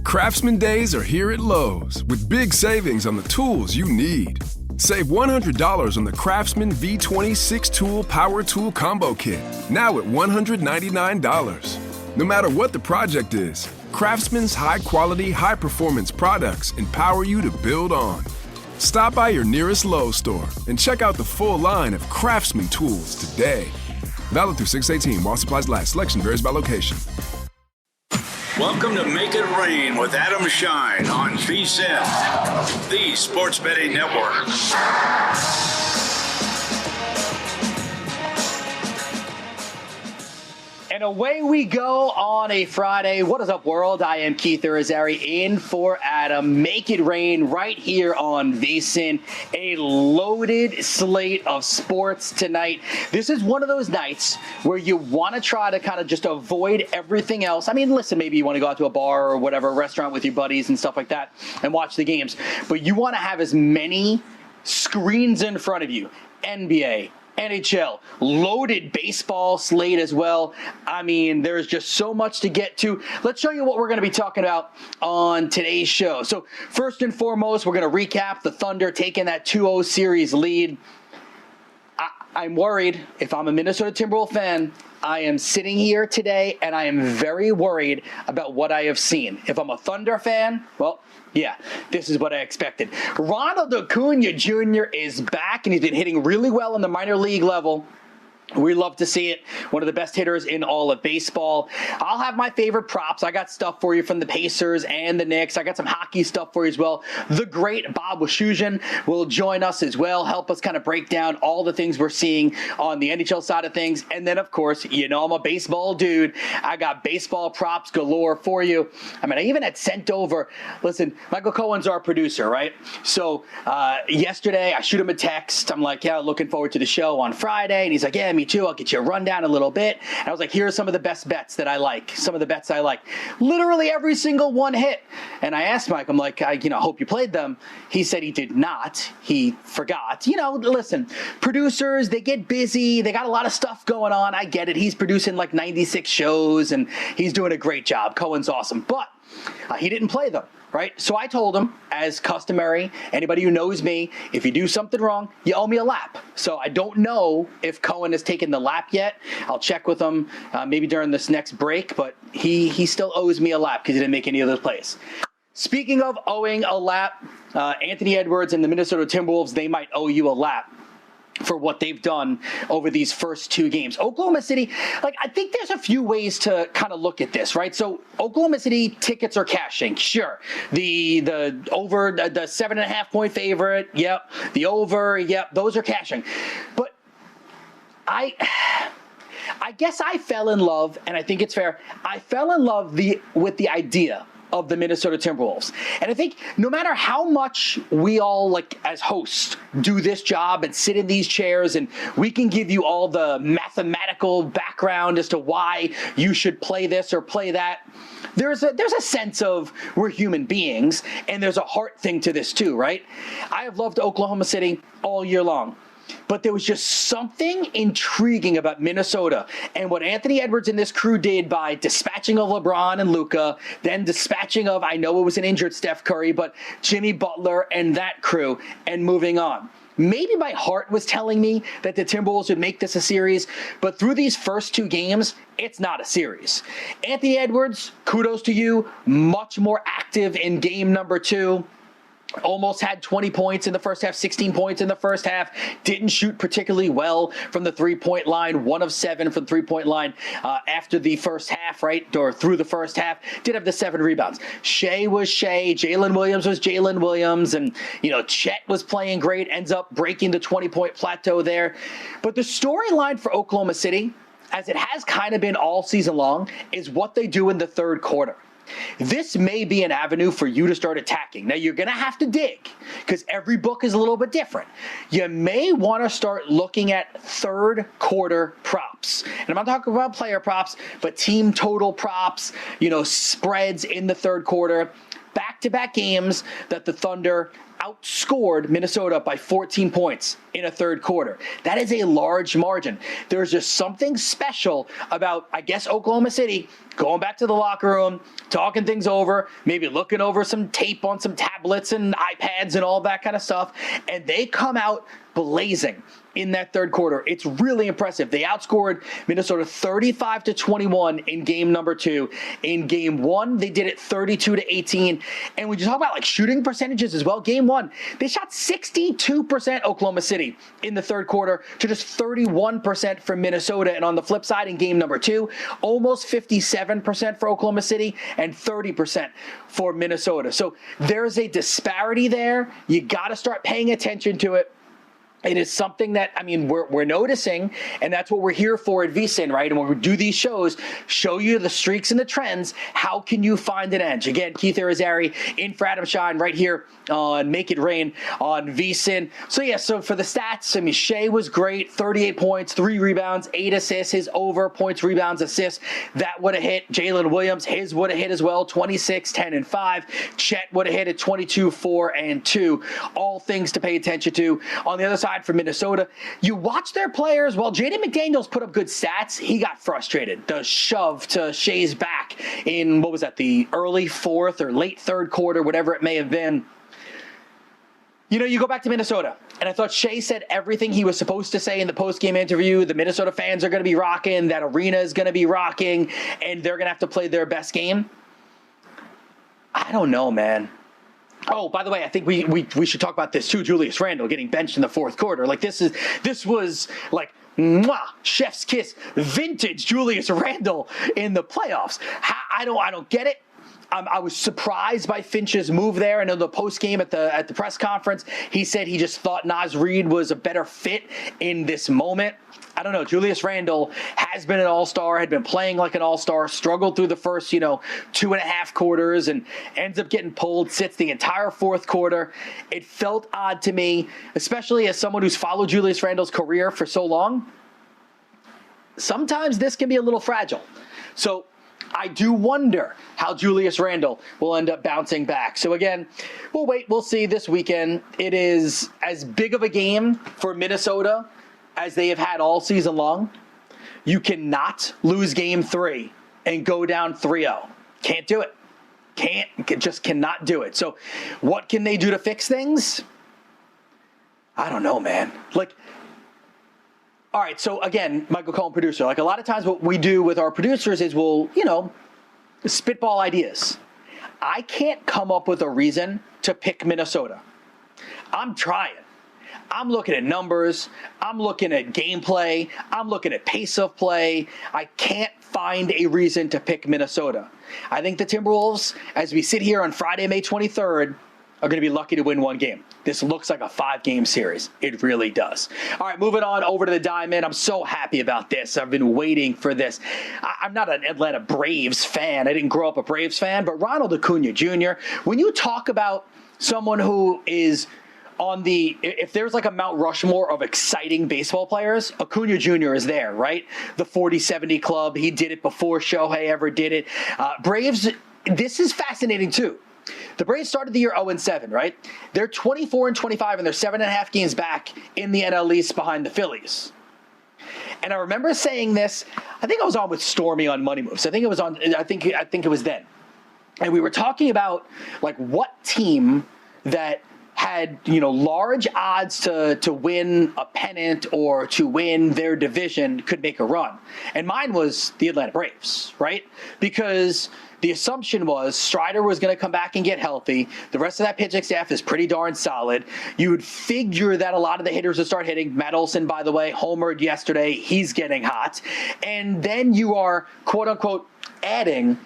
Craftsman Days are here at Lowe's with big savings on the tools you need. Save $100 on the Craftsman V20 6-Tool Power Tool Combo Kit, now at $199. No matter what the project is, Craftsman's high-quality, high-performance products empower you to build on. Stop by your nearest Lowe's store and check out the full line of Craftsman tools today. Valid through 6/18 while supplies last. Selection varies by location. Welcome to Make It Rain with Adam Shine on VSiN, the Sports Betting Network. And away we go on a Friday. What is up, world? I am Keith Irizarry in for Adam. Make it rain right here on VSiN. A loaded slate of sports tonight. This is one of those nights where you want to try to kind of just avoid everything else. I mean, listen, maybe you want to go out to a bar or whatever, restaurant with your buddies and stuff like that and watch the games. But you want to have as many screens in front of you. NBA, NHL, loaded baseball slate as well. I mean, there's just so much to get to. Let's show you what we're going to be talking about on today's show. So first and foremost, we're going to recap the Thunder taking that 2-0 series lead. I'm worried. If I'm a Minnesota Timberwolves fan, I am sitting here today and I am very worried about what I have seen. If I'm a Thunder fan, well, yeah, this is what I expected. Ronald Acuna Jr. is back, and he's been hitting really well on the minor league level. We love to see it. One of the best hitters in all of baseball. I'll have my favorite props. I got stuff for you from the Pacers and the Knicks. I got some hockey stuff for you as well. The great Bob Wischusen will join us as well, help us kind of break down all the things we're seeing on the NHL side of things. And then, of course, you know I'm a baseball dude. I got baseball props galore for you. I mean, I even had sent over, listen, Michael Cohen's our producer, right? So yesterday, I shoot him a text. I'm like, yeah, looking forward to the show on Friday. And he's like, yeah, me too. I'll get you a rundown a little bit. And I was like, here are some of the best bets that I like. Some of the bets I like. Literally every single one hit. And I asked Mike, I'm like, I hope you played them. He said he did not. He forgot. Listen, producers, they get busy. They got a lot of stuff going on. I get it. He's producing like 96 shows and he's doing a great job. Cohen's awesome. But he didn't play them. Right? So I told him, as customary, anybody who knows me, if you do something wrong, you owe me a lap. So I don't know if Cohen has taken the lap yet. I'll check with him maybe during this next break, but he still owes me a lap because he didn't make any of those plays. Speaking of owing a lap, Anthony Edwards and the Minnesota Timberwolves, they might owe you a lap for what they've done over these first two games. Oklahoma City, I think there's a few ways to kind of look at this, right? So Oklahoma City tickets are cashing. Sure. The over, the 7.5 point favorite. Yep. The over. Yep. Those are cashing. But I guess I fell in love, and I think it's fair. I fell in love with the idea of the Minnesota Timberwolves. And I think no matter how much we all, as hosts, do this job and sit in these chairs and we can give you all the mathematical background as to why you should play this or play that, there's a sense of we're human beings, and there's a heart thing to this too, right? I have loved Oklahoma City all year long. But there was just something intriguing about Minnesota and what Anthony Edwards and this crew did by dispatching of LeBron and Luka, then dispatching of, I know it was an injured Steph Curry, but Jimmy Butler and that crew, and moving on. Maybe my heart was telling me that the Timberwolves would make this a series, but through these first two games, it's not a series. Anthony Edwards, kudos to you, much more active in game number 2. Almost had 20 points in the first half, 16 points in the first half. Didn't shoot particularly well from the three-point line. 1 of 7 from the three-point line after the first half, right? Or through the first half. Did have the 7 rebounds. Shea was Shea. Jalen Williams was Jalen Williams. And, Chet was playing great. Ends up breaking the 20-point plateau there. But the storyline for Oklahoma City, as it has kind of been all season long, is what they do in the third quarter. This may be an avenue for you to start attacking. Now, you're going to have to dig because every book is a little bit different. You may want to start looking at third quarter props. And I'm not talking about player props, but team total props, spreads in the third quarter. Back-to-back games that the Thunder outscored Minnesota by 14 points in a third quarter. That is a large margin. There's just something special about, I guess, Oklahoma City going back to the locker room, talking things over, maybe looking over some tape on some tablets and iPads and all that kind of stuff, and they come out blazing in that third quarter. It's really impressive. They outscored Minnesota 35-21 in game number 2. In game 1, they did it 32-18. And when you talk about like shooting percentages as well, game 1, they shot 62% Oklahoma City in the third quarter to just 31% for Minnesota. And on the flip side, in game number 2, almost 57% for Oklahoma City and 30% for Minnesota. So there's a disparity there. You got to start paying attention to it. It is something that, I mean, we're noticing, and that's what we're here for at VSiN, right? And when we do these shows, show you the streaks and the trends. How can you find an edge? Again, Keith Irizarry in for Adam Shine right here on Make It Rain on VSiN. So for the stats, I mean, Shea was great, 38 points, 3 rebounds, 8 assists, his over points, rebounds, assists. That would have hit. Jalen Williams, his would have hit as well, 26, 10, and 5. Chet would have hit at 22, 4, and 2. All things to pay attention to. On the other side, for Minnesota, you watch their players. While Jaden McDaniels put up good stats, he got frustrated. The shove to Shea's back in, what was that, the early fourth or late third quarter, whatever it may have been. You know, you go back to Minnesota, and I thought Shea said everything he was supposed to say in the post-game interview. The Minnesota fans are going to be rocking. That arena is going to be rocking, and they're going to have to play their best game. I don't know, man. Oh, by the way, I think we should talk about this too. Julius Randle getting benched in the fourth quarter. Like this was like mwah, chef's kiss, vintage Julius Randle in the playoffs. I don't get it. I was surprised by Finch's move there. And in the post game at the press conference, he said he just thought Naz Reid was a better fit in this moment. I don't know. Julius Randle has been an all-star, had been playing like an all-star, struggled through the first, 2.5 quarters, and ends up getting pulled, sits the entire fourth quarter. It felt odd to me, especially as someone who's followed Julius Randle's career for so long. Sometimes this can be a little fragile. So I do wonder how Julius Randle will end up bouncing back. So again, we'll wait. We'll see this weekend. It is as big of a game for Minnesota as they have had all season long. You cannot lose game 3 and go down 3-0. Can't do it. Just cannot do it. So what can they do to fix things? I don't know, man. All right, so again, Michael Cohen, producer. A lot of times what we do with our producers is we'll, spitball ideas. I can't come up with a reason to pick Minnesota. I'm trying. I'm looking at numbers. I'm looking at gameplay. I'm looking at pace of play. I can't find a reason to pick Minnesota. I think the Timberwolves, as we sit here on Friday, May 23rd, are going to be lucky to win one game. This looks like a 5-game series. It really does. All right, moving on over to the Diamond. I'm so happy about this. I've been waiting for this. I'm not an Atlanta Braves fan. I didn't grow up a Braves fan, but Ronald Acuna Jr., when you talk about someone who is if there's like a Mount Rushmore of exciting baseball players, Acuna Jr. is there, right? The 40-70 club. He did it before Shohei ever did it. Braves, this is fascinating too. The Braves started the year 0-7, right? They're 24-25, and they're 7.5 games back in the NL East behind the Phillies. And I remember saying this. I think I was on with Stormy on Money Moves. I think it was then. And we were talking about what team that had large odds to win a pennant or to win their division could make a run. And mine was the Atlanta Braves, right? Because the assumption was Strider was going to come back and get healthy. The rest of that pitching staff is pretty darn solid. You would figure that a lot of the hitters would start hitting. Matt Olson, by the way, homered yesterday. He's getting hot. And then you are, quote unquote, adding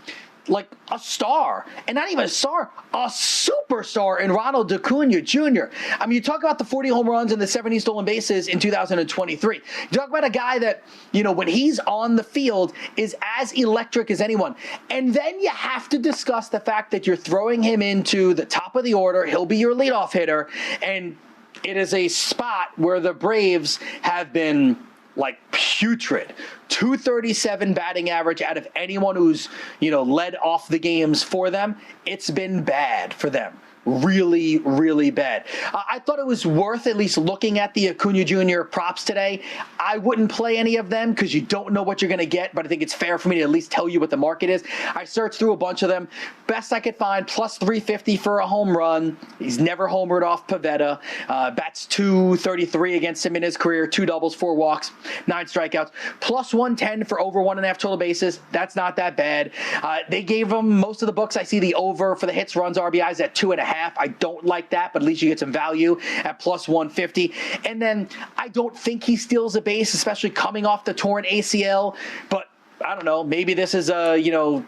a star, and not even a star, a superstar in Ronald Acuna Jr. I mean, you talk about the 40 home runs and the 70 stolen bases in 2023. You talk about a guy that, when he's on the field is as electric as anyone. And then you have to discuss the fact that you're throwing him into the top of the order. He'll be your leadoff hitter. And it is a spot where the Braves have been putrid. 237 batting average out of anyone who's, led off the games for them. It's been bad for them. really, really bad. I thought it was worth at least looking at the Acuna Jr. props today. I wouldn't play any of them because you don't know what you're going to get, but I think it's fair for me to at least tell you what the market is. I searched through a bunch of them. Best I could find, plus 350 for a home run. He's never homered off Pavetta. Bats .233 against him in his career, 2 doubles, 4 walks, 9 strikeouts. Plus 110 for over 1.5 total bases. That's not that bad. They gave him, most of the books I see the over for the hits, runs, RBIs at 2.5. I don't like that, but at least you get some value at plus 150. And then I don't think he steals a base, especially coming off the torn ACL. But I don't know, maybe this is a,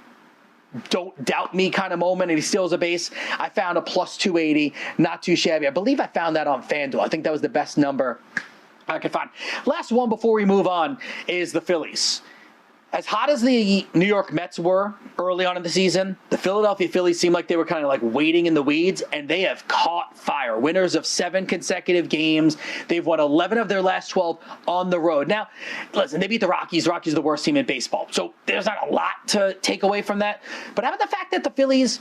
don't doubt me kind of moment and he steals a base. I found a plus 280, not too shabby. I believe I found that on FanDuel. I think that was the best number I could find. Last one before we move on is the Phillies. As hot as the New York Mets were early on in the season, the Philadelphia Phillies seemed like they were kind of like waiting in the weeds, and they have caught fire. Winners of 7 consecutive games. They've won 11 of their last 12 on the road. Now, listen, they beat the Rockies. Rockies are the worst team in baseball, so there's not a lot to take away from that. But how about the fact that the Phillies,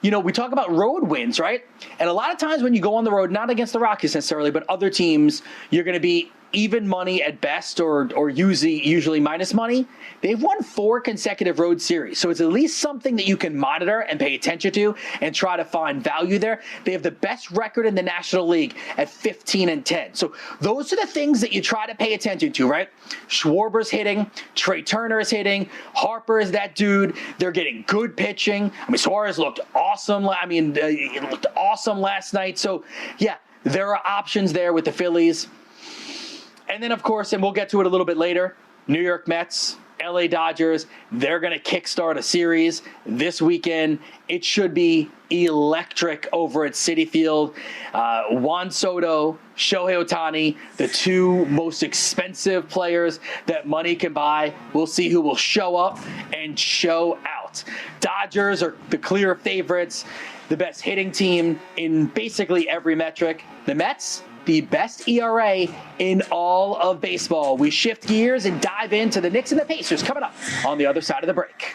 we talk about road wins, right? And a lot of times when you go on the road, not against the Rockies necessarily, but other teams, you're going to be even money at best or usually minus money. They've won 4 consecutive road series. So it's at least something that you can monitor and pay attention to and try to find value there. They have the best record in the National League at 15-10. So those are the things that you try to pay attention to, right? Schwarber's hitting. Trey Turner is hitting. Harper is that dude. They're getting good pitching. Suarez looked awesome. He looked awesome last night. So, yeah, there are options there with the Phillies. And then, of course, and we'll get to it a little bit later, New York Mets, LA Dodgers, they're going to kickstart a series this weekend. It should be electric over at Citi Field. Juan Soto, Shohei Ohtani, the 2 most expensive players that money can buy. We'll see who will show up and show out. Dodgers are the clear favorites, the best hitting team in basically every metric. The Mets, the best ERA in all of baseball. We shift gears and dive into the Knicks and the Pacers coming up on the other side of the break.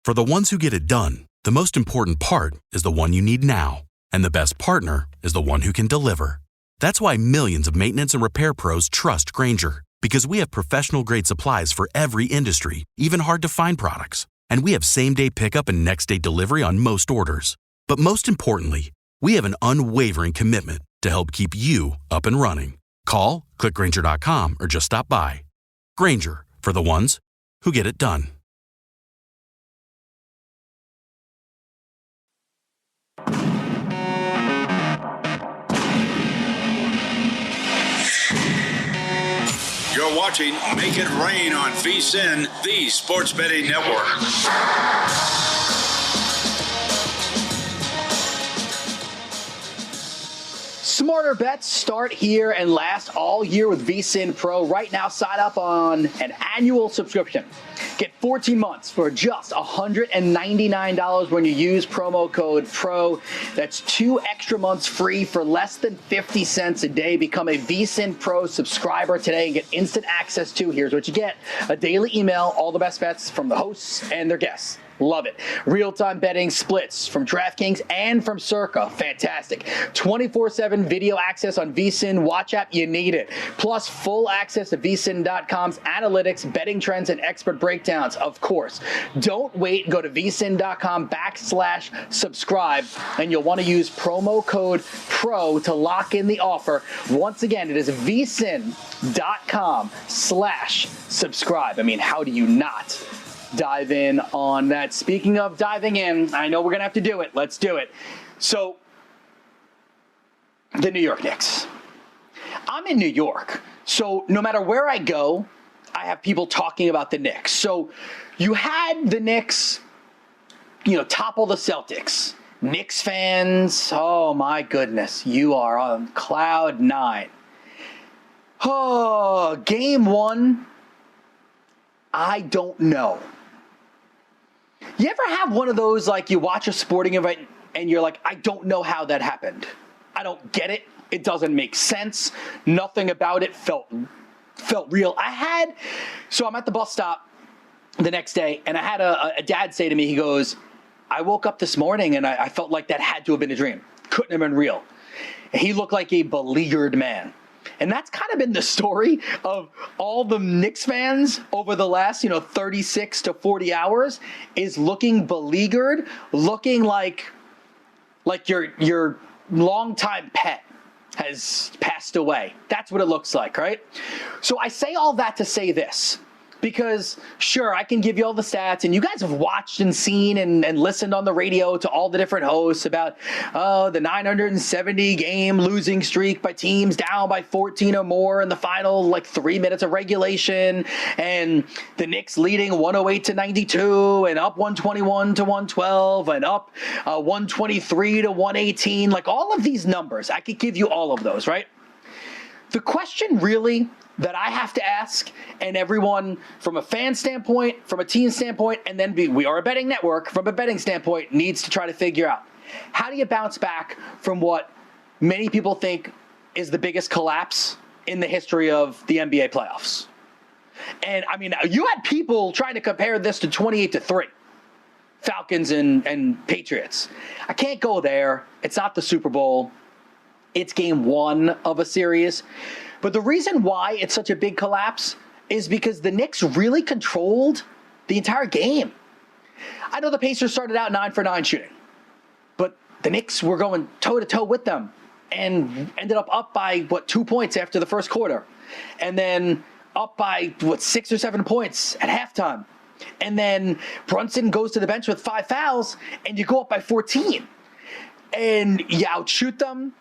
For the ones who get it done, the most important part is the one you need now. And the best partner is the one who can deliver. That's why millions of maintenance and repair pros trust Grainger. Because we have professional-grade supplies for every industry, even hard-to-find products. And we have same-day pickup and next-day delivery on most orders. But most importantly, we have an unwavering commitment to help keep you up and running. Call, click Grainger.com, or just stop by. Grainger, for the ones who get it done. You're watching Make It Rain on VSiN, the sports betting network. Smarter bets start here and last all year with VSiN Pro. Right now, sign up on an annual subscription. Get 14 months for just $199 when you use promo code PRO. That's 2 extra months free for less than 50 cents a day. Become a VSiN Pro subscriber today and get instant access to, here's what you get, a daily email, all the best bets from the hosts and their guests. Love it. Real-time betting splits from DraftKings and from Circa. Fantastic. 24/7 video access on VSiN Watch app. You need it. Plus full access to VSiN.com's analytics, betting trends, and expert breakdowns, of course. Don't wait. Go to VSiN.com/subscribe, and you'll want to use promo code PRO to lock in the offer. Once again, it is VSiN.com/subscribe. How do you not dive in on that? Speaking of diving in, I know we're going to have to do it. Let's do it. So, the New York Knicks. I'm in New York, so no matter where I go, I have people talking about the Knicks. So, you had the Knicks, topple the Celtics. Knicks fans, oh my goodness, you are on cloud 9. Oh, game 1, I don't know. You ever have one of those, like, you watch a sporting event and you're like, I don't know how that happened. don't get it. It doesn't make sense. Nothing about it felt real. So I'm at the bus stop the next day, and I had a dad say to me, he goes, I woke up this morning and I felt like that had to have been a dream. Couldn't have been real. And he looked like a beleaguered man. And that's kind of been the story of all the Knicks fans over the last, 36 to 40 hours, is looking beleaguered, looking like your longtime pet has passed away. That's what it looks like, right? So I say all that to say this, because sure, I can give you all the stats, and you guys have watched and seen and listened on the radio to all the different hosts about the 970 game losing streak by teams down by 14 or more in the final 3 minutes of regulation, and the Knicks leading 108-92 and up 121-112 and up 123-118. All of these numbers, I could give you all of those, right? The question really that I have to ask, and everyone from a fan standpoint, from a team standpoint, and then we are a betting network, from a betting standpoint, needs to try to figure out, how do you bounce back from what many people think is the biggest collapse in the history of the NBA playoffs? And I mean, you had people trying to compare this to 28-3, Falcons and Patriots. I can't go there. It's not the Super Bowl. It's game one of a series. But the reason why it's such a big collapse is because the Knicks really controlled the entire game. I know the Pacers started out 9 for 9 shooting, but the Knicks were going toe-to-toe with them and ended up by, 2 points after the first quarter, and then up by, 6 or 7 points at halftime. And then Brunson goes to the bench with 5 fouls, and you go up by 14. And you outshoot them.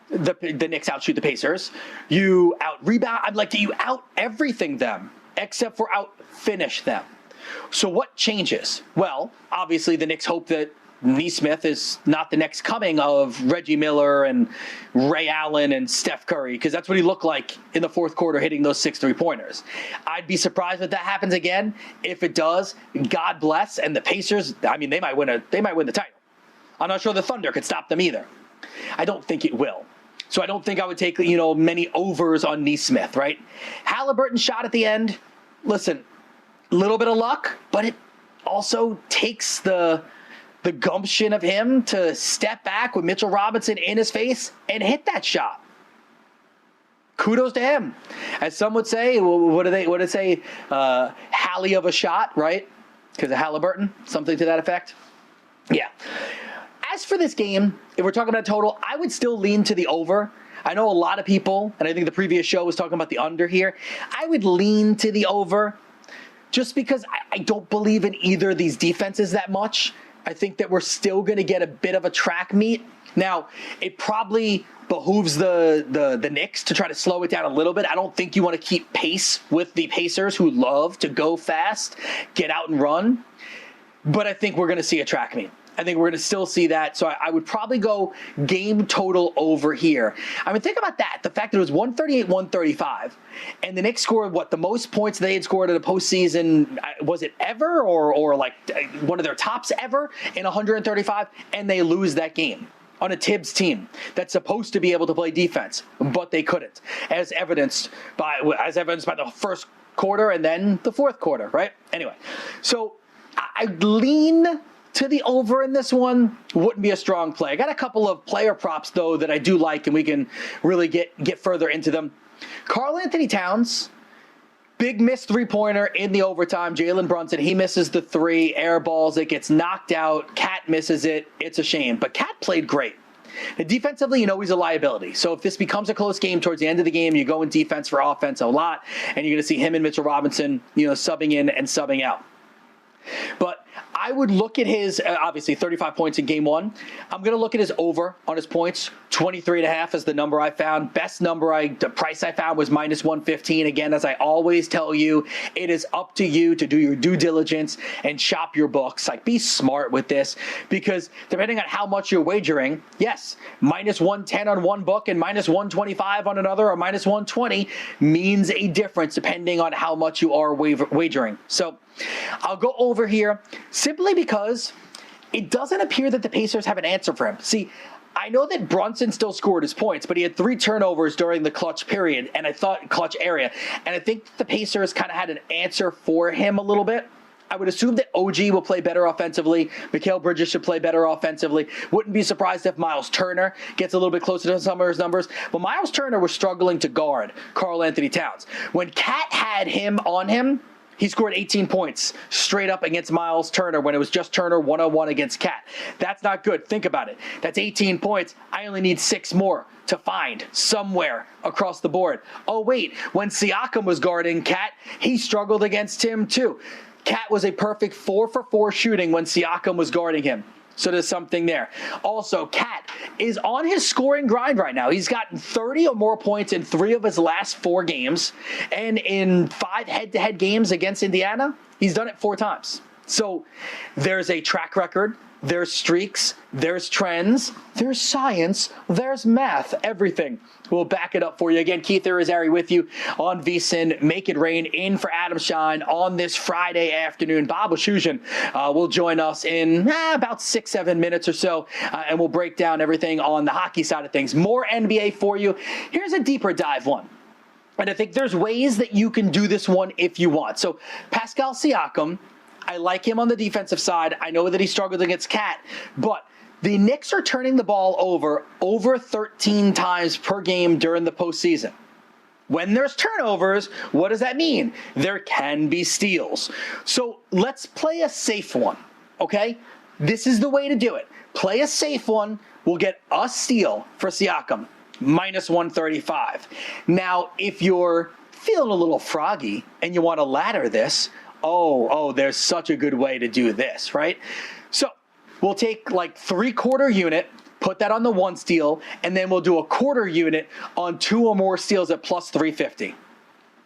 The Knicks outshoot the Pacers. You out-rebound. You out-everything them, except for out-finish them. So what changes? Well, obviously the Knicks hope that Nesmith is not the next coming of Reggie Miller and Ray Allen and Steph Curry, because that's what he looked like in the fourth quarter, hitting those 6 3-pointers. I'd be surprised if that happens again. If it does, God bless. And the Pacers, they might win the title. I'm not sure the Thunder could stop them either. I don't think it will. So I don't think I would take, many overs on Nesmith, right? Halliburton's shot at the end, listen, a little bit of luck, but it also takes the gumption of him to step back with Mitchell Robinson in his face and hit that shot. Kudos to him. As some would say, what do they say? Halley of a shot, right? Because of Halliburton, something to that effect. Yeah. As for this game, if we're talking about total, I would still lean to the over. I know a lot of people, and I think the previous show was talking about the under here. I would lean to the over just because I don't believe in either of these defenses that much. I think that we're still going to get a bit of a track meet. Now, it probably behooves the Knicks to try to slow it down a little bit. I don't think you want to keep pace with the Pacers, who love to go fast, get out and run. But I think we're going to see a track meet. I think we're going to still see that. So I would probably go game total over here. Think about that. The fact that it was 138-135, and the Knicks scored, the most points they had scored in a postseason, was it ever, or one of their tops ever in 135, and they lose that game on a Tibbs team that's supposed to be able to play defense, but they couldn't, as evidenced by the first quarter and then the fourth quarter, right? Anyway, so I lean to the over in this one. Wouldn't be a strong play. I got a couple of player props, though, that I do like, and we can really get further into them. Karl Anthony Towns, big missed three-pointer in the overtime. Jalen Brunson, he misses the 3, air balls, it gets knocked out. Cat misses it. It's a shame. But Cat played great. And defensively, he's a liability. So if this becomes a close game towards the end of the game, you go in defense for offense a lot, and you're going to see him and Mitchell Robinson, subbing in and subbing out. But I would look at his, obviously, 35 points in game one. I'm going to look at his over on his points. 23.5 is the number I found. Best number the price I found was -115. Again, as I always tell you, it is up to you to do your due diligence and shop your books. Be smart with this, because depending on how much you're wagering, yes, -110 on one book and -125 on another, or -120 means a difference depending on how much you are wagering. So I'll go over here simply because it doesn't appear that the Pacers have an answer for him. See, I know that Brunson still scored his points, but he had 3 turnovers during the clutch period, and I thought clutch area. And I think the Pacers kind of had an answer for him a little bit. I would assume that OG will play better offensively. Mikal Bridges should play better offensively. Wouldn't be surprised if Miles Turner gets a little bit closer to some of his numbers. But Miles Turner was struggling to guard Karl Anthony Towns. When Cat had him on him, he scored 18 points straight up against Miles Turner when it was just Turner 1-on-1 against Cat. That's not good. Think about it. That's 18 points. I only need 6 more to find somewhere across the board. Oh, wait. When Siakam was guarding Cat, he struggled against him too. Cat was a perfect 4-for-4 shooting when Siakam was guarding him. So there's something there. Also, Cat is on his scoring grind right now. He's gotten 30 or more points in 3 of his last 4 games. And in 5 head-to-head games against Indiana, he's done it 4 times. So there's a track record. There's streaks. There's trends. There's science. There's math. Everything. We'll back it up for you. Again, Keith Irizarry with you on VSiN. Make It Rain in for Adam Shine on this Friday afternoon. Bob Wischusen will join us in about 6-7 minutes or so, and we'll break down everything on the hockey side of things. More NBA for you. Here's a deeper dive one. And I think there's ways that you can do this one if you want. So Pascal Siakam, I like him on the defensive side. I know that he struggled against Cat, but the Knicks are turning the ball over 13 times per game during the postseason. When there's turnovers, what does that mean? There can be steals. So let's play a safe one, okay? This is the way to do it. Play a safe one. We'll get a steal for Siakam, -135. Now, if you're feeling a little froggy and you want to ladder this, there's such a good way to do this, right? So we'll take like 3/4 unit, put that on the 1 steal, and then we'll do a 1/4 unit on 2 or more steals at +350.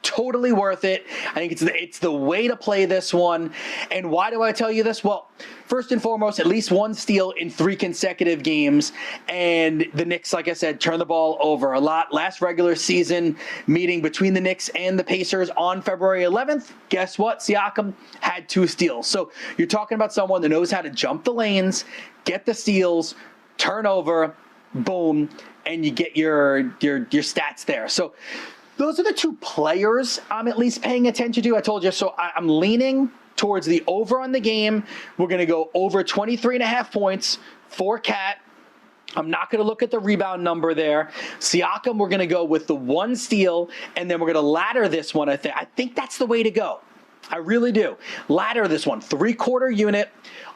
Totally worth it. I think it's the way to play this one. And why do I tell you this? Well, first and foremost, at least 1 steal in 3 consecutive games. And the Knicks, like I said, turn the ball over a lot. Last regular season meeting between the Knicks and the Pacers on February 11th, guess what? Siakam had 2 steals. So you're talking about someone that knows how to jump the lanes, get the steals, turn over, boom, and you get your stats there. So those are the 2 players I'm at least paying attention to. I told you, so I'm leaning towards the over on the game. We're going to go over 23.5 points for Cat. I'm not going to look at the rebound number there. Siakam, we're going to go with the 1 steal, and then we're going to ladder this one. I think that's the way to go. I really do. Ladder this one. 3/4 unit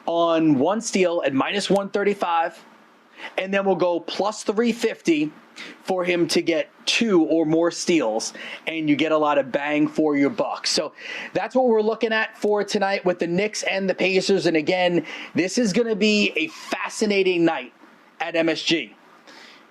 on 1 steal at -135. And then we'll go +350 for him to get 2 or more steals, and you get a lot of bang for your buck. So that's what we're looking at for tonight with the Knicks and the Pacers. And again, this is going to be a fascinating night at MSG,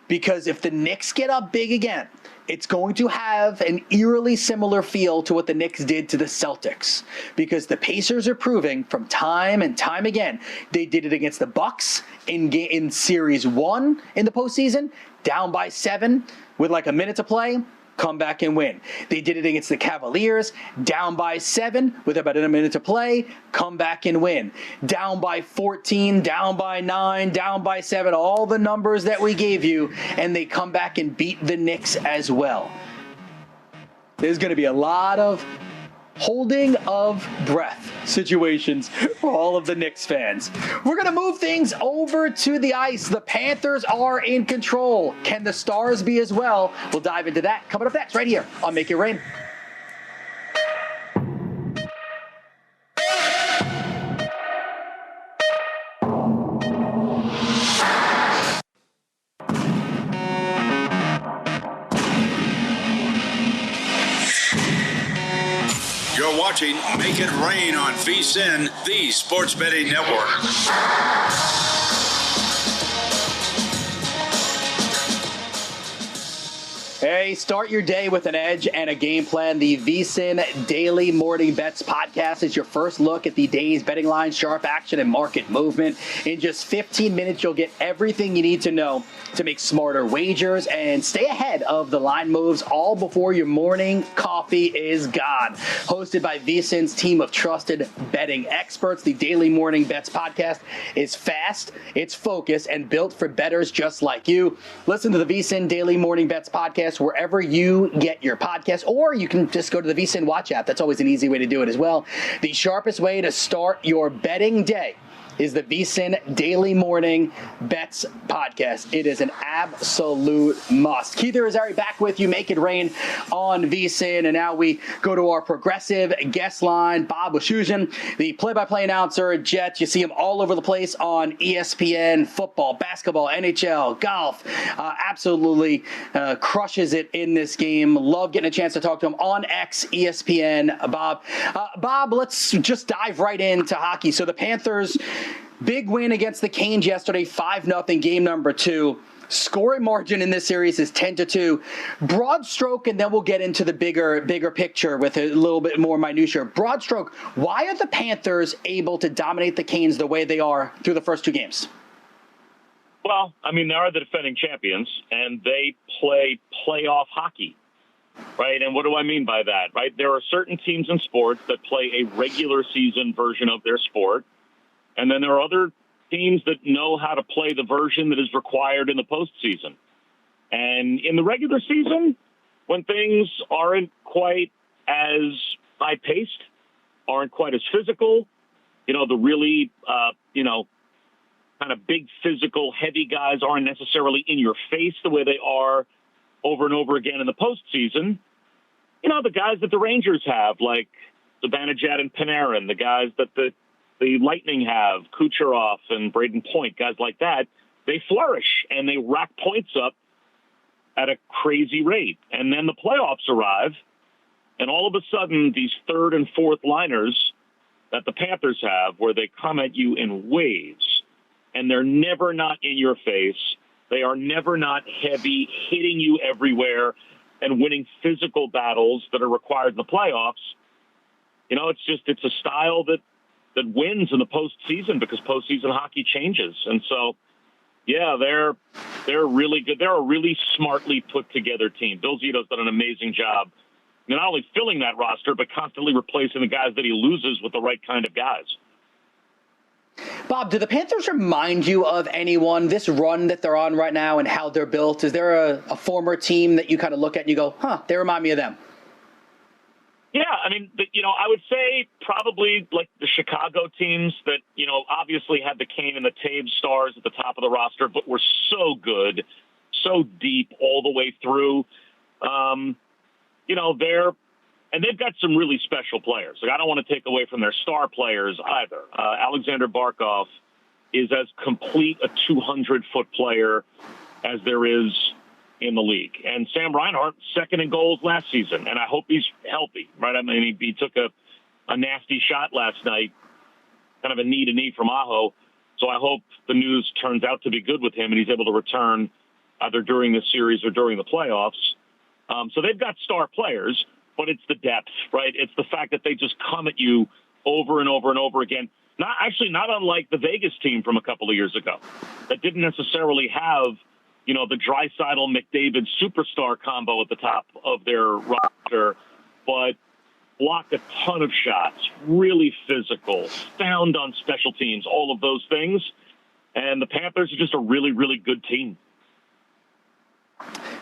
because if the Knicks get up big again, it's going to have an eerily similar feel to what the Knicks did to the Celtics, because the Pacers are proving from time and time again, they did it against the Bucks in Series 1 in the postseason, down by 7 with like a minute to play, come back and win. They did it against the Cavaliers, down by 7 with about a minute to play, come back and win. Down by 14, down by 9, down by 7, all the numbers that we gave you, and they come back and beat the Knicks as well. There's going to be a lot of holding of breath situations for all of the Knicks fans. We're going to move things over to the ice. The Panthers are in control. Can the Stars be as well? We'll dive into that coming up next right here on Make It Rain. You're watching Make It Rain on VSiN, the Sports Betting Network. Hey, start your day with an edge and a game plan. The VSiN Daily Morning Bets podcast is your first look at the day's betting line, sharp action, and market movement. In just 15 minutes, you'll get everything you need to know to make smarter wagers and stay ahead of the line moves all before your morning coffee is gone. Hosted by VSiN's team of trusted betting experts, the Daily Morning Bets podcast is fast, it's focused, and built for bettors just like you. Listen to the VSiN Daily Morning Bets podcast wherever you get your podcast, or you can just go to the VSiN Watch app. That's always an easy way to do it as well. The sharpest way to start your betting day is the VSiN Daily Morning Bets podcast. It is an absolute must. Keith Irizarry back with you, Make It Rain on VSiN. And now we go to our progressive guest line, Bob Wischusen, the play-by-play announcer at Jets. You see him all over the place on ESPN, football, basketball, NHL, golf. Absolutely crushes it in this game. Love getting a chance to talk to him on X, ESPN. Bob, let's just dive right into hockey. So the Panthers, big win against the Canes yesterday, 5-0, game number 2. Scoring margin in this series is 10-2. Broad stroke, and then we'll get into the bigger picture with a little bit more minutia. Broad stroke, why are the Panthers able to dominate the Canes the way they are through the first 2 games? Well, I mean, they are the defending champions, and they play playoff hockey, right? And what do I mean by that, right? There are certain teams in sports that play a regular season version of their sport, and then there are other teams that know how to play the version that is required in the postseason. And in the regular season, when things aren't quite as high-paced, aren't quite as physical, the really, kind of big physical, heavy guys aren't necessarily in your face the way they are over and over again in the postseason. The guys that the Rangers have, like Zibanejad and Panarin, the guys that the Lightning have, Kucherov and Braden Point, guys like that, they flourish and they rack points up at a crazy rate. And then the playoffs arrive, and all of a sudden these third and fourth liners that the Panthers have, where they come at you in waves, and they're never not in your face. They are never not heavy, hitting you everywhere and winning physical battles that are required in the playoffs. It's a style that wins in the postseason because postseason hockey changes. And so, yeah, they're really good. They're a really smartly put together team. Bill Zito's done an amazing job, not only filling that roster, but constantly replacing the guys that he loses with the right kind of guys. Bob, do the Panthers remind you of anyone, this run that they're on right now and how they're built? Is there a former team that you kind of look at and you go, they remind me of them? Yeah, I mean, I would say probably like the Chicago teams that, obviously had the Kane and the Taves stars at the top of the roster, but were so good, so deep all the way through. They've got some really special players. Like, I don't want to take away from their star players either. Alexander Barkov is as complete a 200-foot player as there is in the league. And Sam Reinhart, second in goals last season, and I hope he's healthy, right? I mean, he took a nasty shot last night, kind of a knee-to-knee from Aho, so I hope the news turns out to be good with him and he's able to return either during this series or during the playoffs. So they've got star players, but it's the depth, right? It's the fact that they just come at you over and over and over again. Not unlike the Vegas team from a couple of years ago that didn't necessarily have the Draisaitl-McDavid superstar combo at the top of their roster, but blocked a ton of shots, really physical, sound on special teams, all of those things. And the Panthers are just a really, really good team.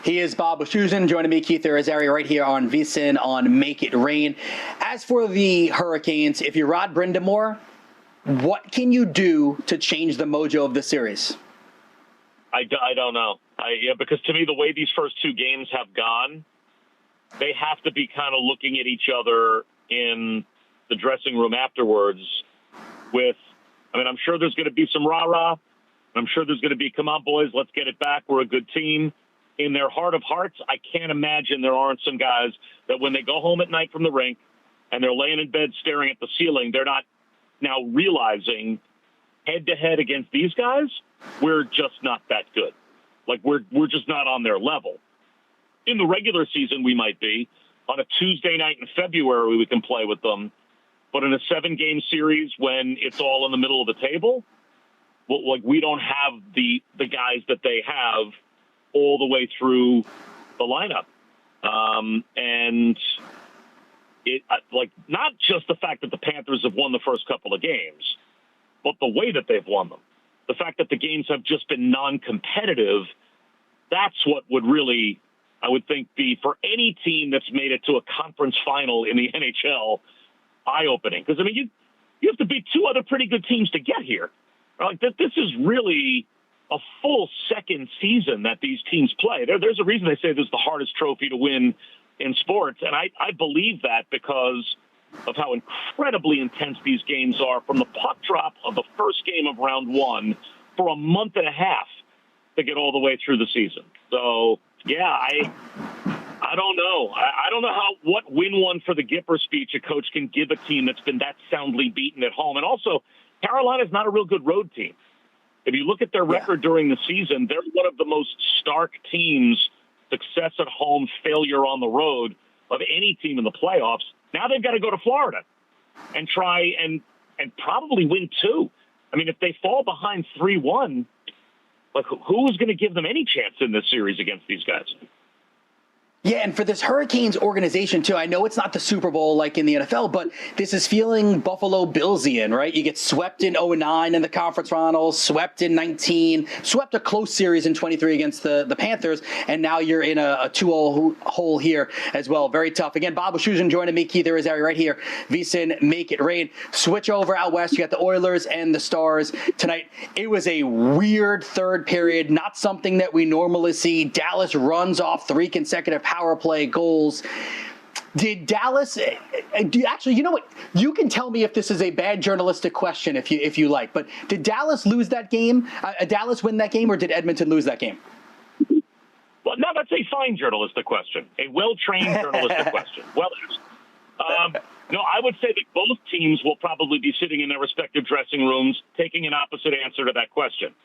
He is Bob Wischusen, joining me, Keith Irizarry, right here on VSiN on Make It Rain. As for the Hurricanes, if you're Rod Brindamore, what can you do to change the mojo of the series? I don't know. Because to me, the way these first 2 games have gone, they have to be kind of looking at each other in the dressing room afterwards I'm sure there's going to be some rah-rah. I'm sure there's going to be, come on, boys, let's get it back. We're a good team. In their heart of hearts, I can't imagine there aren't some guys that when they go home at night from the rink and they're laying in bed staring at the ceiling, they're not now realizing head-to-head against these guys, we're just not that good. Like, we're just not on their level. in the regular season, we might be. On a Tuesday night in February, we can play with them. But in a 7-game series, when it's all in the middle of the table, well, like, we don't have the guys that they have all the way through the lineup. And it, like, not just the fact that the Panthers have won the first couple of games, but the way that they've won them. The fact that the games have just been non-competitive, that's what would really, I would think, be, for any team that's made it to a conference final in the NHL, eye-opening. Because, I mean, you have to beat 2 other pretty good teams to get here. Like, this is really a full second season that these teams play. There's a reason they say this is the hardest trophy to win in sports, and I believe that because of how incredibly intense these games are from the puck drop of the first game of round 1 for a month and a half to get all the way through the season. So, yeah, I don't know. I don't know what win one for the Gipper speech a coach can give a team that's been that soundly beaten at home. And also, Carolina's not a real good road team. If you look at their record during the season, they're one of the most stark teams, success at home, failure on the road, of any team in the playoffs. Now they've got to go to Florida and try and probably win 2. I mean, if they fall behind 3-1, like, who's going to give them any chance in this series against these guys? Yeah, and for this Hurricanes organization, too, I know it's not the Super Bowl like in the NFL, but this is feeling Buffalo Billsian, right? You get swept in 09 in the conference finals, swept in 19, swept a close series in 23 against the Panthers, and now you're in a 2-0 hole here as well. Very tough. Again, Bob Wischusen joining me, Keith Irizarry right here. VSiN, Make It Rain. Switch over out west. You got the Oilers and the Stars tonight. It was a weird third period, not something that we normally see. Dallas runs off 3 consecutive power play goals. Did Dallas actually, you know what? You can tell me if this is a bad journalistic question if you like, but did Dallas lose that game? Dallas win that game, or did Edmonton lose that game? Well, no, that's a fine journalistic question. A well-trained journalistic question. Well, no, I would say that both teams will probably be sitting in their respective dressing rooms taking an opposite answer to that question.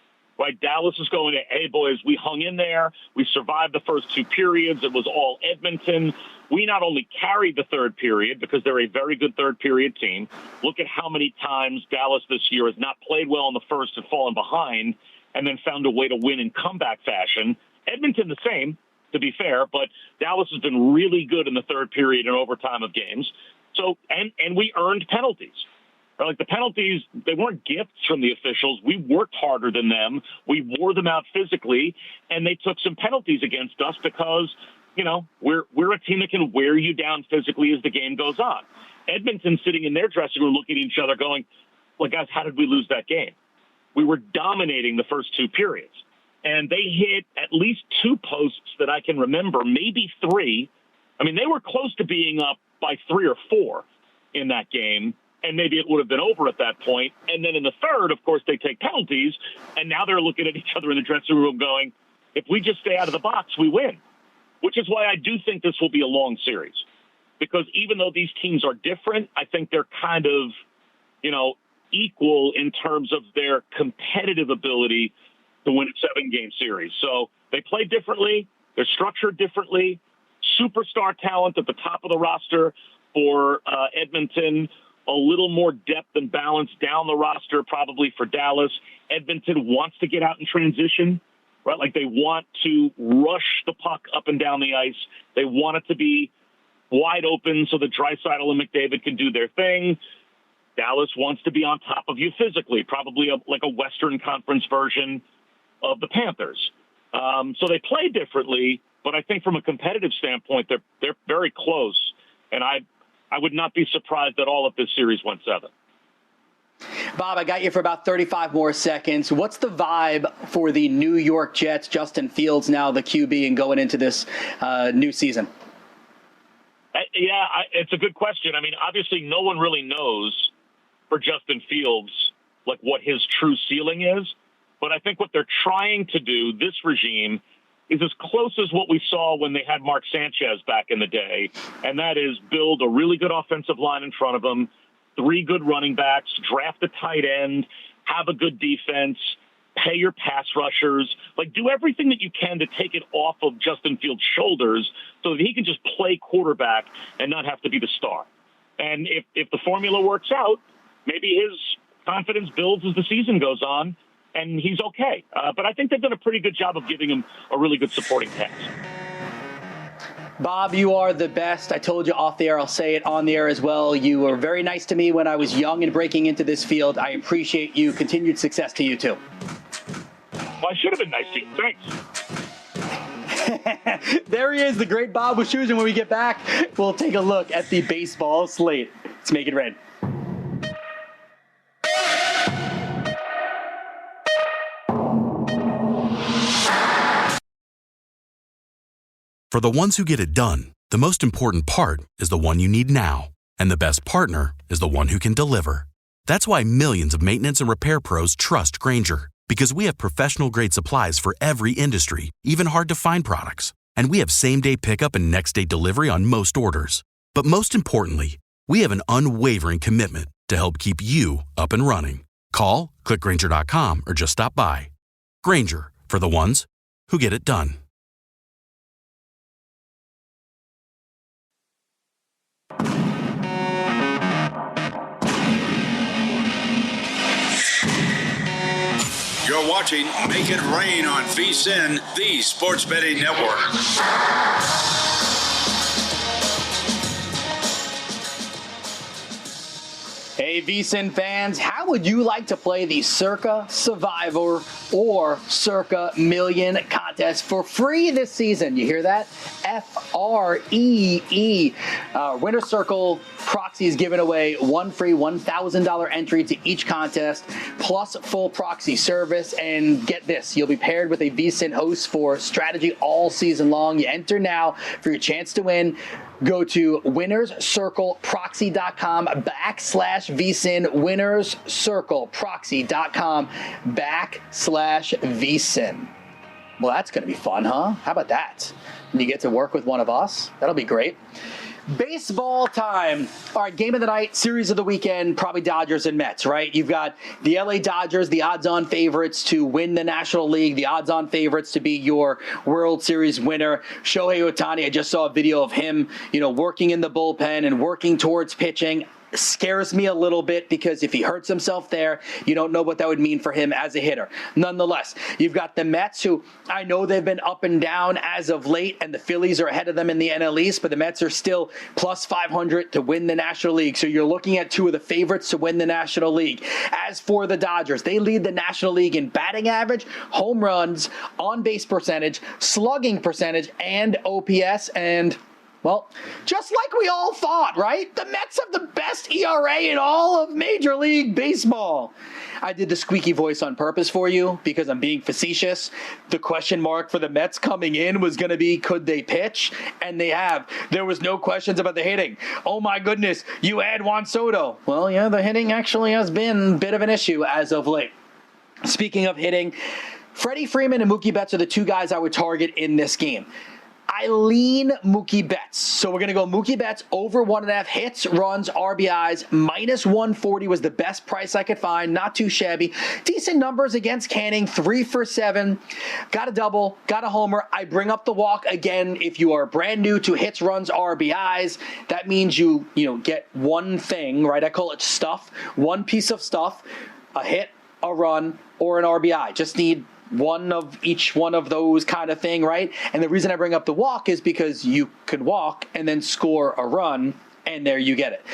Right, Dallas is going to, hey, boys, we hung in there. We survived the first 2 periods. It was all Edmonton. We not only carried the third period because they're a very good third period team. Look at how many times Dallas this year has not played well in the first and fallen behind and then found a way to win in comeback fashion. Edmonton the same, to be fair, but Dallas has been really good in the third period and overtime of games. So, and we earned penalties. Like, the penalties, they weren't gifts from the officials. We worked harder than them. We wore them out physically, and they took some penalties against us because, you know, we're a team that can wear you down physically as the game goes on. Edmonton sitting in their dressing room looking at each other going, well, guys, how did we lose that game? We were dominating the first 2 periods, and they hit at least 2 posts that I can remember, maybe 3. I mean, they were close to being up by 3 or 4 in that game. And maybe it would have been over at that point. And then in the third, of course, they take penalties. And now they're looking at each other in the dressing room going, if we just stay out of the box, we win. Which is why I do think this will be a long series. Because even though these teams are different, I think they're kind of, you know, equal in terms of their competitive ability to win a 7-game series. So they play differently. They're structured differently. Superstar talent at the top of the roster for Edmonton. A little more depth and balance down the roster probably for Dallas. Edmonton wants to get out in transition, right? Like, they want to rush the puck up and down the ice. They want it to be wide open so that Draisaitl and McDavid can do their thing. Dallas wants to be on top of you physically, probably like a Western Conference version of the Panthers. So they play differently, but I think from a competitive standpoint, they're very close. And I would not be surprised at all if this series went 7. Bob, I got you for about 35 more seconds. What's the vibe for the New York Jets? Justin Fields now the QB and going into this new season. It's a good question. I mean, obviously no one really knows for Justin Fields, like, what his true ceiling is. But I think what they're trying to do, this regime, is as close as what we saw when they had Mark Sanchez back in the day, and that is build a really good offensive line in front of them, 3 good running backs, draft a tight end, have a good defense, pay your pass rushers, like do everything that you can to take it off of Justin Fields' shoulders so that he can just play quarterback and not have to be the star. And if the formula works out, maybe his confidence builds as the season goes on, and he's okay. But I think they've done a pretty good job of giving him a really good supporting cast. Bob, you are the best. I told you off the air. I'll say it on the air as well. You were very nice to me when I was young and breaking into this field. I appreciate you. Continued success to you, too. Well, I should have been nice to you. Thanks. There he is, the great Bob Wischusen. When we get back, we'll take a look at the baseball slate. Let's make it rain. For the ones who get it done, the most important part is the one you need now. And the best partner is the one who can deliver. That's why millions of maintenance and repair pros trust Grainger, because we have professional-grade supplies for every industry, even hard-to-find products. And we have same-day pickup and next-day delivery on most orders. But most importantly, we have an unwavering commitment to help keep you up and running. Call, click Grainger.com, or just stop by. Grainger, for the ones who get it done. You're watching Make It Rain on VSiN, the Sports Betting Network. Hey, VSiN fans, how would you like to play the Circa Survivor or Circa Million contest for free this season? You hear that? F-R-E-E. Winner Circle Proxy is giving away one free $1,000 entry to each contest, plus full proxy service. And get this, you'll be paired with a VSiN host for strategy all season long. You enter now for your chance to win. Go to winnerscircleproxy.com/VSiN, winnerscircleproxy.com/VSiN. Well, that's going to be fun, huh? How about that? And you get to work with one of us. That'll be great. Baseball time. All right, game of the night, series of the weekend, probably Dodgers and Mets, right? You've got the LA Dodgers, the odds-on favorites to win the National League, the odds-on favorites to be your World Series winner. Shohei Ohtani, I just saw a video of him, working in the bullpen and working towards pitching. Scares me a little bit because if he hurts himself there, you don't know what that would mean for him as a hitter. Nonetheless, you've got the Mets, who I know they've been up and down as of late, and the Phillies are ahead of them in the NL East, but the Mets are still plus 500 to win the National League. So you're looking at two of the favorites to win the National League. As for the Dodgers, they lead the National League in batting average, home runs, on-base percentage, slugging percentage, and OPS, and well, just like we all thought, right? The Mets have the best ERA in all of Major League Baseball. I did the squeaky voice on purpose for you because I'm being facetious. The question mark for the Mets coming in was going to be, could they pitch? And they have. There was no questions about the hitting. Oh my goodness, you add Juan Soto. Well, yeah, the hitting actually has been a bit of an issue as of late. Speaking of hitting, Freddie Freeman and Mookie Betts are the two guys I would target in this game. I lean Mookie Betts. So we're going to go Mookie Betts over 1.5 hits, runs, RBIs. Minus 140 was the best price I could find. Not too shabby. Decent numbers against Canning. 3 for 7. Got a double. Got a homer. I bring up the walk again. If you are brand new to hits, runs, RBIs, that means you get one thing, right? I call it stuff. One piece of stuff. A hit, a run, or an RBI. Just need one of each one of those kind of thing, right? And the reason I bring up the walk is because you could walk and then score a run, and there you get it.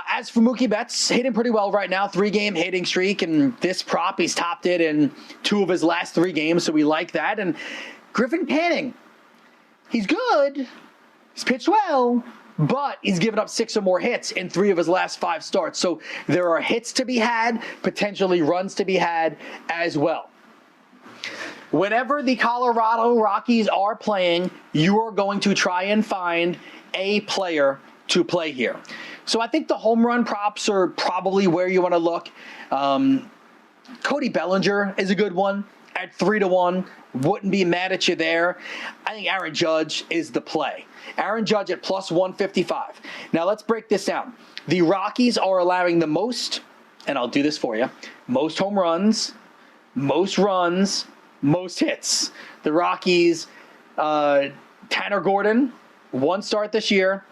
As for Mookie Betts, hitting pretty well right now, 3-game hitting streak, and this prop, he's topped it in 2 of his last 3 games, so we like that. And Griffin Canning, he's good, he's pitched well, but he's given up 6 or more hits in 3 of his last 5 starts. So there are hits to be had, potentially runs to be had as well. Whenever the Colorado Rockies are playing, you are going to try and find a player to play here. So I think the home run props are probably where you want to look. Cody Bellinger is a good one at 3-1. Wouldn't be mad at you there. I think Aaron Judge is the play. Aaron Judge at plus 155. Now let's break this down. The Rockies are allowing the most, and I'll do this for you, most home runs, most runs, most hits. The Rockies, Tanner Gordon, 1 start this year,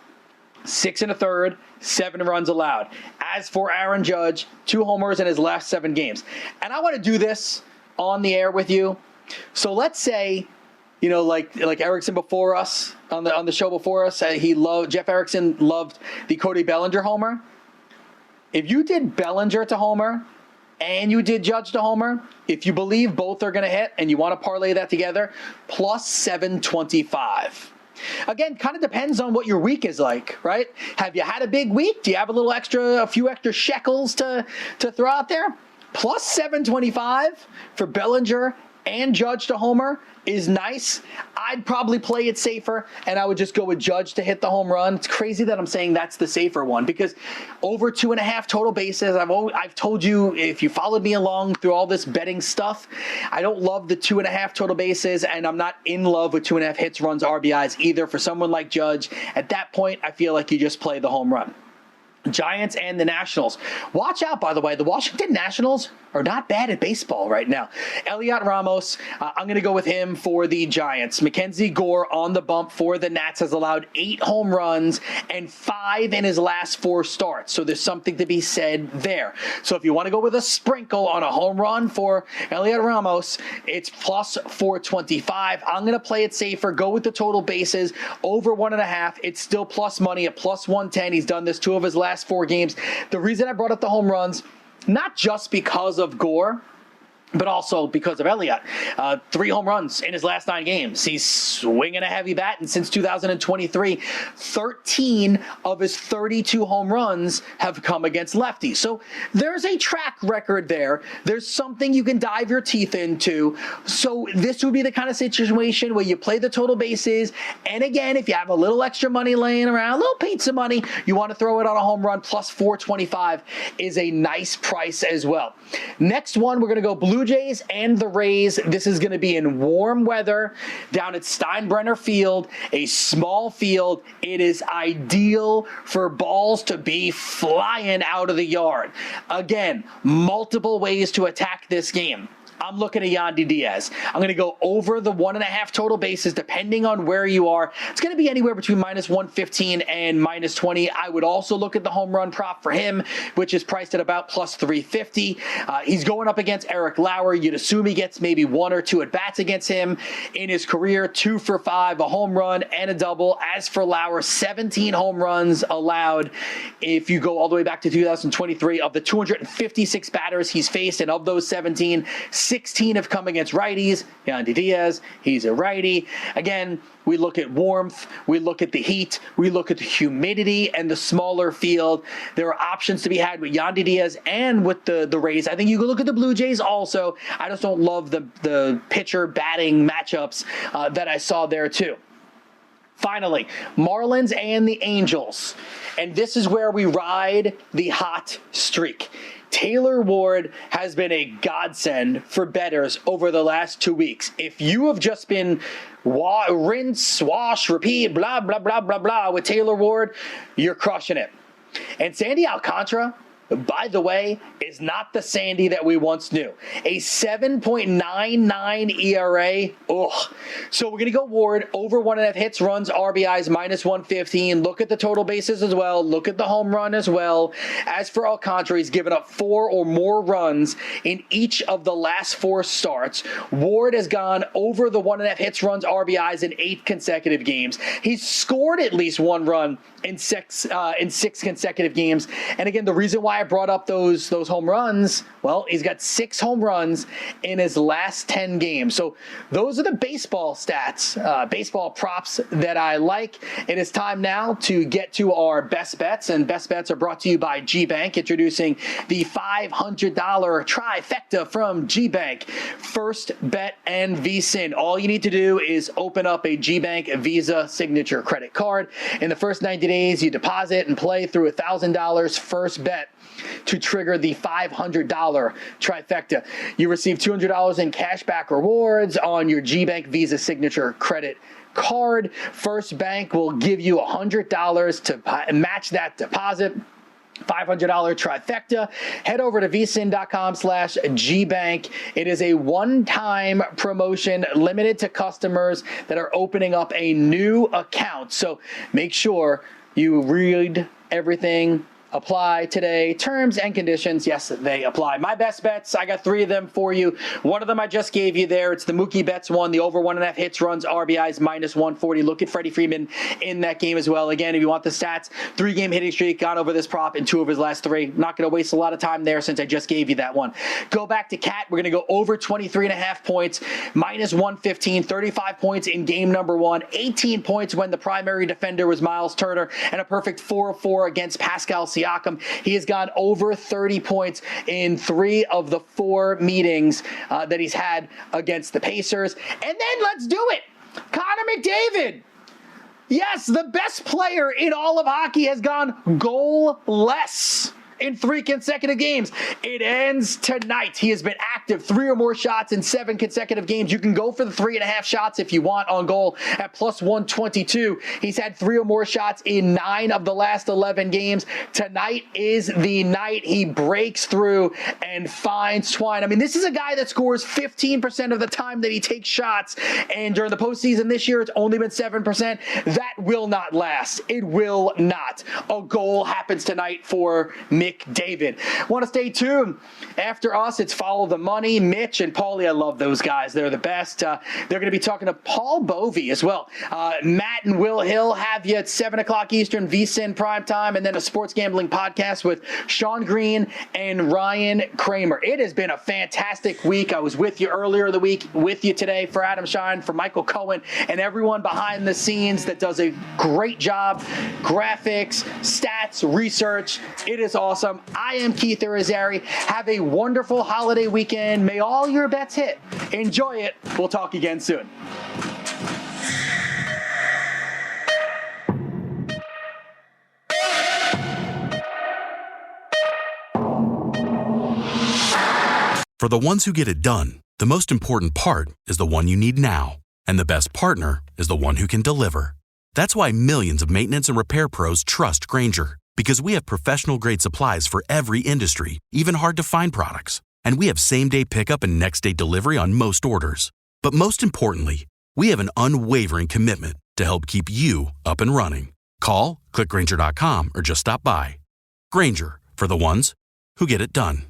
6 1/3, 7 runs allowed. As for Aaron Judge, 2 homers in his last 7 games. And I want to do this on the air with you. So let's say, like Erickson before us, on the show before us, Jeff Erickson loved the Cody Bellinger homer. If you did Bellinger to homer and you did Judge to homer, if you believe both are going to hit and you want to parlay that together, plus 725. Again, kind of depends on what your week is like, right? Have you had a big week? Do you have a few extra shekels to throw out there? Plus 725 for Bellinger and Judge to homer is nice. I'd probably play it safer, and I would just go with Judge to hit the home run. It's crazy that I'm saying that's the safer one, because over 2.5 total bases, I've told you, if you followed me along through all this betting stuff, I don't love the 2.5 total bases, and I'm not in love with 2.5 hits, runs, RBIs either. For someone like Judge, at that point, I feel like you just play the home run. Giants and the Nationals. Watch out, by the way. The Washington Nationals are not bad at baseball right now. Elliot Ramos, I'm going to go with him for the Giants. Mackenzie Gore on the bump for the Nats has allowed 8 home runs and 5 in his last 4 starts. So there's something to be said there. So if you want to go with a sprinkle on a home run for Elliot Ramos, it's plus 425. I'm going to play it safer. Go with the total bases over 1.5. It's still plus money at plus 110. He's done this 2 of his last 4 games. The reason I brought up the home runs, not just because of Gore, but also because of Elliott. 3 home runs in his last 9 games. He's swinging a heavy bat, and since 2023, 13 of his 32 home runs have come against lefties. So there's a track record there. There's something you can dive your teeth into. So this would be the kind of situation where you play the total bases, and again, if you have a little extra money laying around, a little pizza money, you want to throw it on a home run, plus 425 is a nice price as well. Next one, we're going to go Blue Jays and the Rays. This is going to be in warm weather down at Steinbrenner Field, a small field. It is ideal for balls to be flying out of the yard. Again, multiple ways to attack this game. I'm looking at Yandy Diaz. I'm going to go over the 1.5 total bases, depending on where you are. It's going to be anywhere between minus 115 and minus 20. I would also look at the home run prop for him, which is priced at about plus 350. He's going up against Eric Lauer. You'd assume he gets maybe 1 or 2 at-bats against him in his career. 2 for 5, a home run and a double. As for Lauer, 17 home runs allowed. If you go all the way back to 2023, of the 256 batters he's faced, and of those 17, 16 have come against righties. Yandy Diaz, he's a righty. Again, we look at warmth, we look at the heat, we look at the humidity and the smaller field. There are options to be had with Yandy Diaz and with the Rays. I think you can look at the Blue Jays also. I just don't love the pitcher batting matchups that I saw there too. Finally, Marlins and the Angels. And this is where we ride the hot streak. Taylor Ward has been a godsend for bettors over the last 2 weeks. If you have just been rinse, wash, repeat, blah, blah, blah, blah, blah with Taylor Ward, you're crushing it. And Sandy Alcantara, by the way, is not the Sandy that we once knew. A 7.99 ERA. Ugh. So we're going to go Ward over 1.5 hits, runs, RBIs, minus 115. Look at the total bases as well. Look at the home run as well. As for Alcantara, he's given up 4 or more runs in each of the last 4 starts. Ward has gone over the 1.5 hits, runs, RBIs in 8 consecutive games. He's scored at least 1 run in 6 consecutive games. And again, the reason why I brought up those home runs, well, he's got 6 home runs in his last 10 games. So those are the baseball stats, baseball props that I like. It is time now to get to our best bets, and best bets are brought to you by G-Bank, introducing the $500 trifecta from G-Bank. First bet and VSIN. All you need to do is open up a G-Bank Visa signature credit card. In the first 90 days, you deposit and play through $1,000 first bet to trigger the $500 trifecta. You receive $200 in cashback rewards on your G-Bank Visa signature credit card. First Bank will give you $100 to match that deposit. $500 trifecta. Head over to vsin.com/gbank. It is a one-time promotion limited to customers that are opening up a new account. So make sure you read everything. Apply today. Terms and conditions, yes, they apply. My best bets, I got 3 of them for you. One of them I just gave you there. It's the Mookie Betts one, the over 1.5 hits, runs, RBIs, -140. Look at Freddie Freeman in that game as well. Again, if you want the stats, 3-game hitting streak, gone over this prop in 2 of his last 3. Not going to waste a lot of time there since I just gave you that one. Go back to Cat. We're going to go over 23.5 points, -115, 35 points in game number 1, 18 points when the primary defender was Miles Turner, and a perfect 4-4 against Pascal Siakam. He has gone over 30 points in 3 of the 4 meetings that he's had against the Pacers. And then let's do it. Connor McDavid. Yes, the best player in all of hockey has gone goal-less in 3 consecutive games. It ends tonight. He has been active 3 or more shots in 7 consecutive games. You can go for the 3.5 shots if you want on goal at +122. He's had 3 or more shots in 9 of the last 11 games. Tonight is the night he breaks through and finds twine. I mean, this is a guy that scores 15% of the time that he takes shots, and during the postseason this year, it's only been 7%. That will not last. It will not. A goal happens tonight for McDavid. Want to stay tuned. After us, it's Follow the Money. Mitch and Paulie, I love those guys. They're the best. They're going to be talking to Paul Bovey as well. Matt and Will Hill have you at 7 o'clock Eastern, VSiN primetime, and then a sports gambling podcast with Sean Green and Ryan Kramer. It has been a fantastic week. I was with you earlier in the week, with you today for Adam Shine, for Michael Cohen, and everyone behind the scenes that does a great job. Graphics, stats, research. It is awesome. I am Keith Irizarry. Have a wonderful holiday weekend. May all your bets hit. Enjoy it. We'll talk again soon. For the ones who get it done, the most important part is the one you need now. And the best partner is the one who can deliver. That's why millions of maintenance and repair pros trust Grainger. Because we have professional-grade supplies for every industry, even hard-to-find products. And we have same-day pickup and next-day delivery on most orders. But most importantly, we have an unwavering commitment to help keep you up and running. Call, click Grainger.com, or just stop by. Grainger, for the ones who get it done.